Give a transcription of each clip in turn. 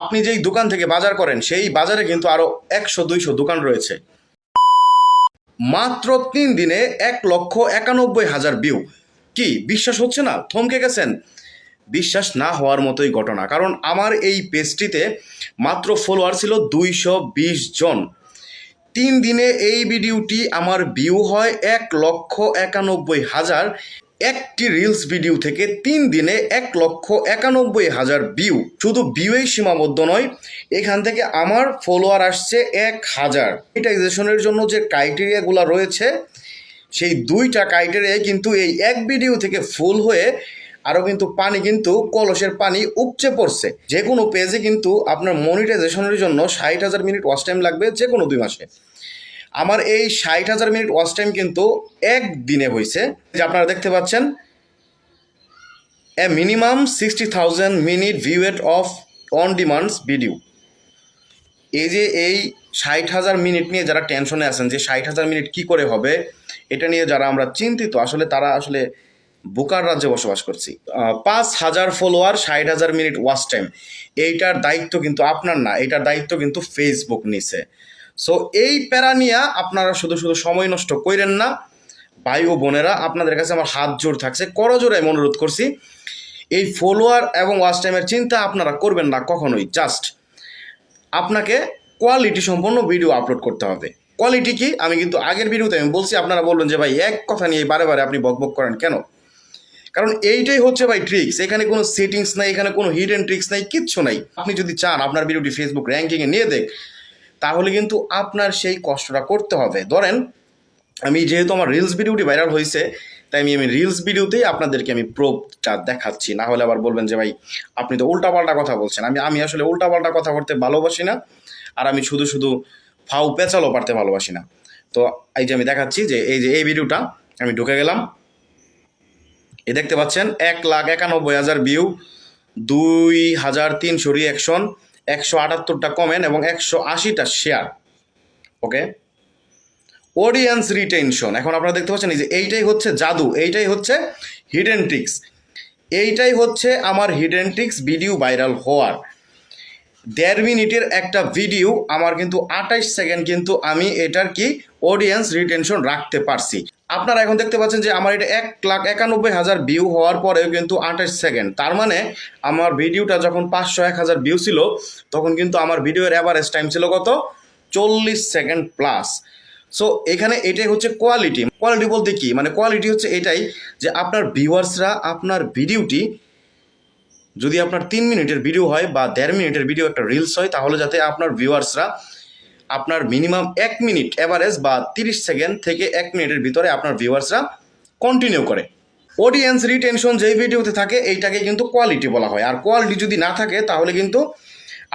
আপনি যেই দোকান থেকে বাজার করেন সেই বাজারে কিন্তু আরো 100-200 দোকান রয়েছে। মাত্র 3 দিনে 1,91,000 ভিউ। কি বিশ্বাস হচ্ছে না? থমকে গেছেন? বিশ্বাস না হওয়ার মতোই ঘটনা, কারণ আমার এই পেজটিতে মাত্র ফলোয়ার ছিল 220 জন। 3 দিনে এই ভিডিওটি আমার ভিউ হয় 1,91,000। একটি রিলস ভিডিও থেকে 3 দিনে 1,91,000 ভিউ। শুধু ভিউই সীমাবদ্ধ নয়, এখান থেকে আমার ফলোয়ার আসছে 1,000। মনিটাইজেশনের জন্য যে ক্রাইটেরিয়াগুলো রয়েছে সেই 2টা ক্রাইটেরিয়ায় কিন্তু এই এক ভিডিও থেকে ফুল হয়ে আরও কিন্তু পানি, কিন্তু কলসের পানি উপচে পড়ছে। যে কোনো পেজে কিন্তু আপনার মনিটাইজেশনের জন্য 60,000 মিনিট ওয়াচ টাইম লাগবে যে কোনো 2 মাসে। আমার এই 60,000 মিনিট ওয়াচ টাইম কিন্তু একদিনে হয়েছে। যে আপনারা দেখতে পাচ্ছেন, এ minimum 60,000 minute viewed of on demands video. এই যে এই 60,000 মিনিট নিয়ে যারা টেনশনে আছেন যে 60,000 মিনিট কি করে হবে, এটা নিয়ে যারা আমরা চিন্তিত, আসলে তারা আসলে বোকার রাজ্যে বসবাস করছি। 5,000 ফলোয়ার, 60,000 মিনিট ওয়াচ টাইম, এইটার দায়িত্ব কিন্তু আপনার না, এইটার দায়িত্ব কিন্তু ফেসবুক নিছে। সো এই প্যারা নিয়ে আপনারা শুধু শুধু সময় নষ্ট করেন না। ভাই ও বোনেরা, আপনাদের কাছে আমার হাত জোর থাকছে, করজোরে আমি অনুরোধ করছি, এই ফলোয়ার এবং ওয়াচ টাইমের চিন্তা আপনারা করবেন না কখনোই। জাস্ট আপনাকে কোয়ালিটি সম্পন্ন ভিডিও আপলোড করতে হবে। কোয়ালিটি কি, আমি কিন্তু আগের ভিডিওতে আমি বলছি, আপনারা বলবেন যে ভাই এক কথা নিয়ে বারে বারে আপনি বকবক করেন কেন? কারণ এইটাই হচ্ছে ভাই ট্রিক্স। এখানে কোনো সেটিংস নাই, এখানে কোনো হিডেন ট্রিক্স নাই, কিচ্ছু নাই। আপনি যদি চান আপনার ভিডিওটি ফেসবুক র্যাঙ্কিংয়ে নিয়ে দেখ, তাহলে কিন্তু আপনার সেই কষ্টটা করতে হবে। ধরেন আমি যেহেতু আমার রিলস ভিডিওটি ভাইরাল হয়েছে, তাই আমি রিলস ভিডিওতেই আপনাদেরকে আমি প্রুফটা দেখাচ্ছি। না হলে আবার বলবেন যে ভাই আপনি তো উল্টাপাল্টা কথা বলছেন। আমি আসলে উল্টাপাল্টা কথা বলতে ভালোবাসি না, আর আমি শুধু শুধু ফাউ পেঁচালো পারতে ভালোবাসি না। তো এই যে আমি দেখাচ্ছি যে এই ভিডিওটা আমি ঢুকে গেলাম, এই দেখতে পাচ্ছেন 1,91,000 ভিউ, 2,300 রিঅ্যাকশন, 178টা কমেন্ট এবং 180টা শেয়ার। ওকে, অডিয়েন্স রিটেনশন। এখন আপনারা দেখতে পাচ্ছেন এই যে এইটাই হচ্ছে জাদু, এইটাই হচ্ছে হিডেন ট্রিক্স, এইটাই হচ্ছে আমার হিডেন ট্রিক্স ভিডিও ভাইরাল হওয়ার। 1.5 মিনিটের একটা ভিডিও আমার কিন্তু 28 সেকেন্ড কিন্তু আমি এটার কি অডিয়েন্স রিটেনশন রাখতে পারছি। আপনারা এখন দেখতে পাচ্ছেন যে আমার এটা 1,91,000 ভিউ হওয়ার পরেও কিন্তু 28 সেকেন্ড। তার মানে আমার ভিডিওটা যখন 501,000 ভিউ ছিল, তখন কিন্তু আমার ভিডিওর অ্যাভারেজ টাইম ছিল কত? 40 সেকেন্ড প্লাস। সো এখানে এটাই হচ্ছে কোয়ালিটি। কোয়ালিটি বলতে কি, মানে কোয়ালিটি হচ্ছে এটাই যে আপনার ভিউয়ার্সরা আপনার ভিডিওটি, যদি আপনার 3 মিনিটের ভিডিও হয় বা 1.5 মিনিটের ভিডিও একটা রিলস হয়, তাহলে যাতে আপনার ভিউয়ার্সরা আপনার মিনিমাম 1 মিনিট অ্যাভারেজ বা 30 সেকেন্ড থেকে 1 মিনিটের ভিতরে আপনার ভিউয়ার্সরা কন্টিনিউ করে। অডিয়েন্স রিটেনশন যেই ভিডিওতে থাকে এইটাকে কিন্তু কোয়ালিটি বলা হয়। আর কোয়ালিটি যদি না থাকে তাহলে কিন্তু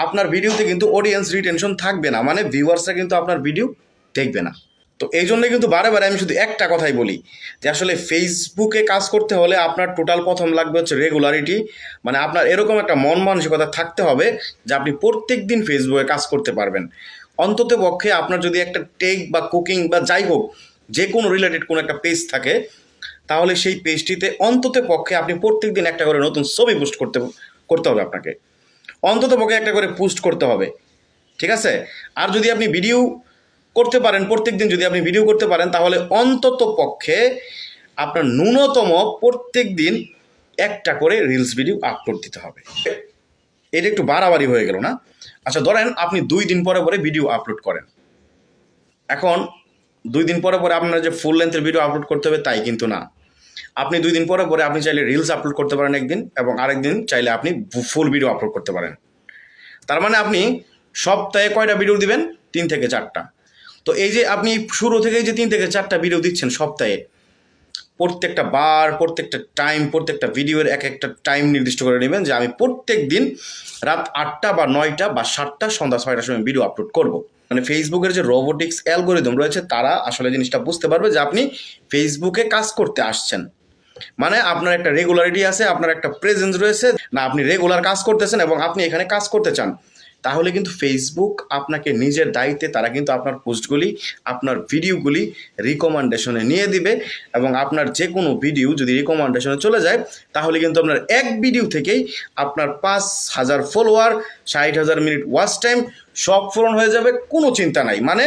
আপনার ভিডিওতে কিন্তু অডিয়েন্স রিটেনশন থাকবে না, মানে ভিউয়ার্সরা কিন্তু আপনার ভিডিও দেখবে না। তো এই জন্যই কিন্তু বারে বারে আমি শুধু একটা কথাই বলি যে আসলে ফেসবুকে কাজ করতে হলে আপনার টোটাল প্রথম লাগবে হচ্ছে রেগুলারিটি। মানে আপনার এরকম একটা মন মানসিকতা থাকতে হবে যে আপনি প্রত্যেক দিন ফেসবুকে কাজ করতে পারবেন। অন্তত পক্ষে আপনার যদি একটা টেক বা কুকিং বা যাই হোক যে কোনো রিলেটেড কোনো একটা পেজ থাকে, তাহলে সেই পেজটিতে অন্তত পক্ষে আপনি প্রত্যেক দিন একটা করে নতুন ছবি পোস্ট করতে হবে আপনাকে। অন্তত পক্ষে একটা করে পোস্ট করতে হবে, ঠিক আছে? আর যদি আপনি ভিডিও করতে পারেন, প্রত্যেক দিন যদি আপনি ভিডিও করতে পারেন, তাহলে অন্তত পক্ষে আপনার ন্যূনতম প্রত্যেক দিন একটা করে রিলস ভিডিও আপলোড দিতে হবে। এটা একটু বাড়াবাড়ি হয়ে গেল না? আচ্ছা, ধরেন আপনি 2 দিন পরে পরে ভিডিও আপলোড করেন। এখন 2 দিন পরে পরে আপনার যে ফুল লেন্থের ভিডিও আপলোড করতে হবে তাই কিন্তু না। আপনি 2 দিন পরে পরে আপনি চাইলে রিলস আপলোড করতে পারেন একদিন, এবং আরেকদিন চাইলে আপনি ফুল ভিডিও আপলোড করতে পারেন। তার মানে আপনি সপ্তাহে কয়টা ভিডিও দিবেন? 3 থেকে 4টা। তো এই যে আপনি শুরু থেকে যে 3 থেকে 4টা ভিডিও দিচ্ছেন সপ্তাহে, প্রত্যেকটা বার, প্রত্যেকটা টাইম, প্রত্যেকটা ভিডিওর এক একটা টাইম নির্দিষ্ট করে নেবেন যে আমি প্রত্যেক দিন রাত 8টা বা 9টা বা 7টা, সন্ধ্যা 6টার সময় ভিডিও আপলোড করব। মানে ফেসবুকের যে রোবোটিক্স অ্যালগোরিদম রয়েছে তারা আসলে জিনিসটা বুঝতে পারবে যে আপনি ফেসবুকে কাজ করতে আসছেন, মানে আপনার একটা রেগুলারিটি আছে, আপনার একটা প্রেজেন্স রয়েছে, না আপনি রেগুলার কাজ করতেছেন এবং আপনি এখানে কাজ করতে চান। তাহলে কিন্তু ফেসবুক আপনাকে নিজের দায়িত্বে তারা কিন্তু আপনার পোস্টগুলি, আপনার ভিডিওগুলি রিকমেন্ডেশনে নিয়ে দিবে, এবং আপনার যে কোনো ভিডিও যদি রিকমেন্ডেশনে চলে যায় তাহলে কিন্তু আপনার এক ভিডিও থেকেই আপনার 5,000 ফলোয়ার, 60,000 মিনিট ওয়াচ টাইম সব পূরণ হয়ে যাবে, কোনো চিন্তা নাই। মানে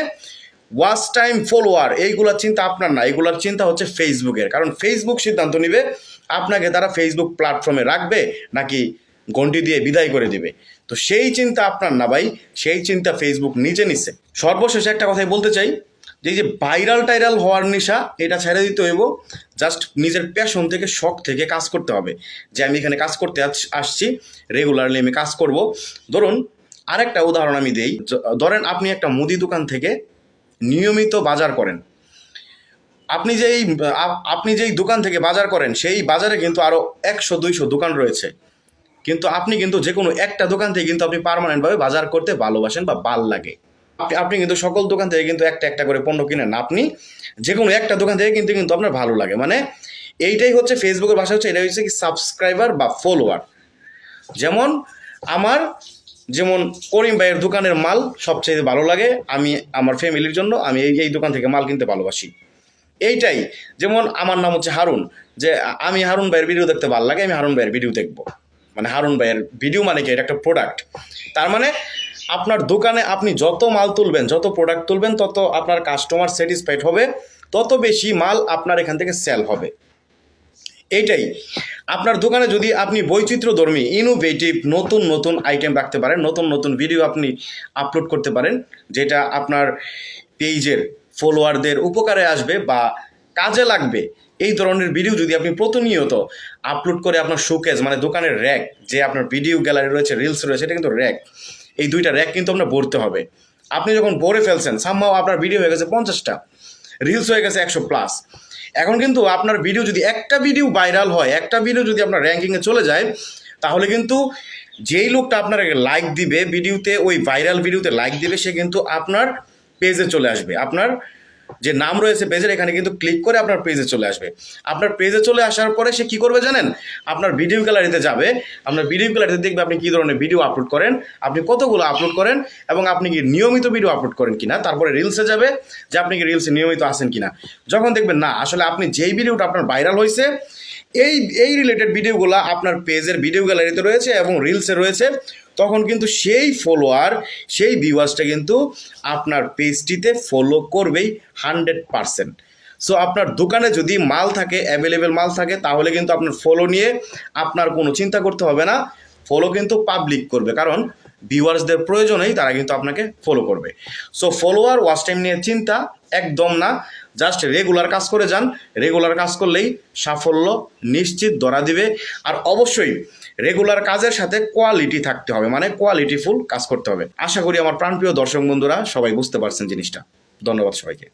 ওয়াচ টাইম, ফলোয়ার এইগুলোর চিন্তা আপনার না, এইগুলোর চিন্তা হচ্ছে ফেসবুকের। কারণ ফেসবুক সিদ্ধান্ত নিবে আপনাকে তারা ফেসবুক প্ল্যাটফর্মে রাখবে নাকি ঘন্টি দিয়ে বিদায় করে দিবে। তো সেই চিন্তা আপনার না ভাই, সেই চিন্তা ফেসবুক নিজে নিছে। সর্বশেষ একটা কথাই বলতে চাই, যে এই যে ভাইরাল টাইরাল হওয়ার নেশা, এটা ছেড়ে দিতে হইব। জাস্ট নিজের প্যাশন থেকে, শখ থেকে কাজ করতে হবে, যে আমি এখানে কাজ করতে আসছি, রেগুলারলি আমি কাজ করব। ধরুন আরেকটা উদাহরণ আমি দেই, ধরেন আপনি একটা মুদি দোকান থেকে নিয়মিত বাজার করেন। আপনি যেই দোকান থেকে বাজার করেন সেই বাজারে কিন্তু আরও 100-200 দোকান রয়েছে, কিন্তু আপনি কিন্তু যে কোনো একটা দোকান থেকে কিন্তু আপনি পার্মানেন্টভাবে বাজার করতে ভালোবাসেন বা ভাল লাগে। আপনি কিন্তু সকল দোকান থেকে কিন্তু একটা একটা করে পণ্য কিনেন না, আপনি যে কোনো একটা দোকান থেকে কিন্তু কিন্তু আপনার ভালো লাগে। মানে এইটাই হচ্ছে ফেসবুকের ভাষা, হচ্ছে এটা হচ্ছে কি সাবস্ক্রাইবার বা ফলোয়ার। যেমন করিম ভাইয়ের দোকানের মাল সবচেয়ে ভালো লাগে, আমি আমার ফ্যামিলির জন্য আমি এই দোকান থেকে মাল কিনতে ভালোবাসি। এইটাই, যেমন আমার নাম হচ্ছে হারুন, যে আমি হারুন ভাইয়ের ভিডিও দেখতে ভালো লাগে, আমি হারুন ভাইয়ের ভিডিও দেখবো। মানে হারুন ভাইয়ের ভিডিও মানে কি, এটা একটা প্রোডাক্ট। তার মানে আপনার দোকানে আপনি যত মাল তুলবেন, যত প্রোডাক্ট তুলবেন, তত আপনার কাস্টমার স্যাটিসফাইড হবে, তত বেশি মাল আপনার এখান থেকে সেল হবে। এইটাই আপনার দোকানে যদি আপনি বৈচিত্র্যধর্মী, ইনোভেটিভ, নতুন নতুন আইটেম রাখতে পারেন, নতুন নতুন ভিডিও আপনি আপলোড করতে পারেন, যেটা আপনার পেজের ফলোয়ারদের উপকারে আসবে বা কাজে লাগবে, এই ধরনের ভিডিও যদি আপনি প্রতিনিয়ত আপলোড করে আপনার শোকেজ, মানে দোকানের র্যাক, যে আপনার ভিডিও গ্যালারি রয়েছে, রিলস রয়েছে, এটা কিন্তু র্যাক, এই দুইটা র্যাক কিন্তু আপনার ভরতে হবে। আপনি যখন ভরে ফেলছেন, সামহাও আপনার ভিডিও হয়ে গেছে 50টা, রিলস হয়ে গেছে 100+, এখন কিন্তু আপনার ভিডিও যদি একটা ভিডিও ভাইরাল হয়, একটা ভিডিও যদি আপনার র্যাঙ্কিংয়ে চলে যায়, তাহলে কিন্তু যেই লোকটা আপনার লাইক দিবে ভিডিওতে, ওই ভাইরাল ভিডিওতে লাইক দিবে, সে কিন্তু আপনার পেজে চলে আসবে। আপনার যে নাম রয়েছে পেজের, এখানে কিন্তু ক্লিক করে আপনার পেজে চলে আসবে। আপনার পেজে চলে আসার পরে সে কী করবে জানেন? আপনার ভিডিও গ্যালারিতে যাবে, আপনার ভিডিও গ্যালারিতে দেখবে আপনি কী ধরনের ভিডিও আপলোড করেন, আপনি কতগুলো আপলোড করেন, এবং আপনি কি নিয়মিত ভিডিও আপলোড করেন কিনা। তারপরে রিলসে যাবে, যে আপনি কি রিলসে নিয়মিত আসেন কিনা। যখন দেখবেন না, আসলে আপনি যেই ভিডিওটা আপনার ভাইরাল হয়েছে, এই রিলেটেড ভিডিওগুলো আপনার পেজের ভিডিও গ্যালারিতে রয়েছে এবং রিলসে রয়েছে, তখন কিন্তু সেই ফলোয়ার, সেই ভিউয়ার্সটা কিন্তু আপনার পেজটিতে ফলো করবেই 100%। সো আপনার দোকানে যদি মাল থাকে, অ্যাভেলেবেল মাল থাকে, তাহলে কিন্তু আপনার ফলো নিয়ে আপনার কোনো চিন্তা করতে হবে না। ফলো কিন্তু পাবলিক করবে, কারণ ভিউয়ার্সদের প্রয়োজনেই তারা কিন্তু আপনাকে ফলো করবে। সো ফলোয়ার, ওয়াচ টাইম নিয়ে চিন্তা একদম না, জাস্ট রেগুলার কাজ করে যান। রেগুলার কাজ করলেই সাফল্য নিশ্চিত ধরা দিবে। আর অবশ্যই রেগুলার কাজের সাথে কোয়ালিটি থাকতে হবে, মানে কোয়ালিটিফুল কাজ করতে হবে। আশা করি আমার প্রাণপ্রিয় দর্শক বন্ধুরা সবাই বুঝতে পারছেন জিনিসটা। ধন্যবাদ সবাইকে।